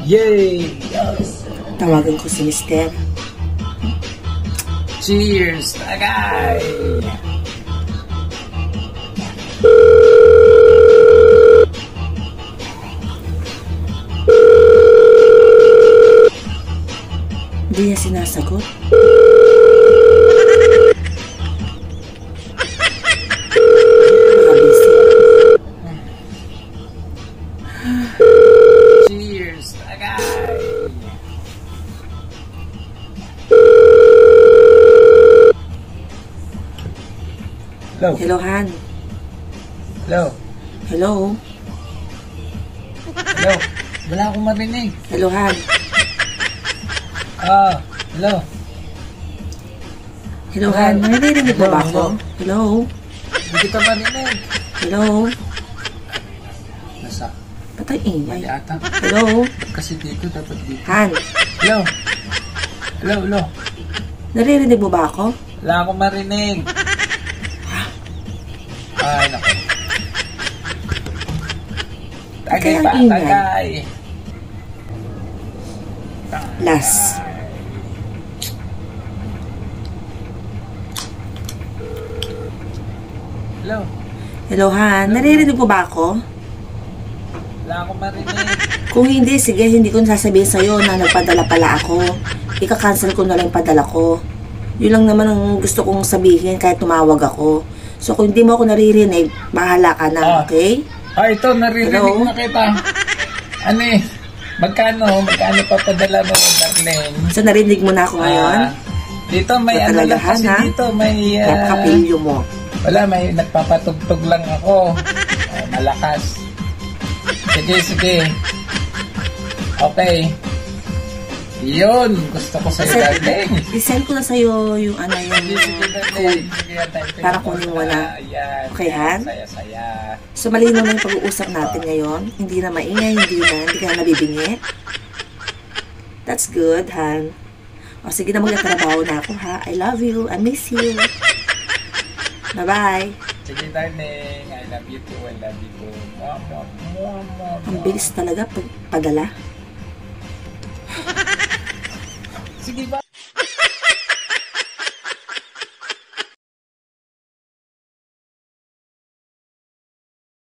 Yay! Tawagan ko si Mister. Cheers! Tagay! Hindi niya sinasagot. Cheers! Tagay! Hello? Hello, Han. Hello? Hello? Hello? Wala akong marinig. Hello, Han. Hello? Hello, Han. Naririnig mo ba ako? Hello? Hindi kita marinig. Hello? Nasa? Patay ingay. Mali ata. Hello? Kasi dito, dapat dito. Han. Hello? Hello, hello? Naririnig mo ba ako? Wala akong marinig. Ay, naku. Tagay Kaya pa, ang ingay. tagay. Last. Hello? Hello, Han. Naririnig mo ba ako? Wala akong marinig. Kung hindi, sige, hindi ko sasabihin sa'yo na nagpadala pala ako. Ika-cancel ko na lang yung padala ko. Yun lang naman ang gusto kong sabihin kahit tumawag ako. So, kung hindi mo ako naririnig, bahala ka na, okay? Ito, naririnig Hello? na kita. Ano eh? Magkano papadala mo, darling? So, narinig mo na ako ngayon? Dito may So, ano lang talagahan, kasi ha? dito may... Kaya kapilyo mo. Wala, may nagpapatugtog lang ako. Malakas. Sige, sige. Okay. Yun, gusto ko sa'yo, darling. I-send ko na sa'yo yung ano Sige, sige, darling. Sige, Para kunin mo na. Ayan. Okay, Han? Saya-saya. So, malinaw na yung pag-uusap natin ngayon. Hindi na maingay, hindi ka na nabibingi. That's good, Han. O, sige na, magtatrabaho na ako, ha? I love you. I miss you. Bye-bye. Sige, darling. I love you too. I love you too. Ang bilis talaga pagpadala. Sige ba?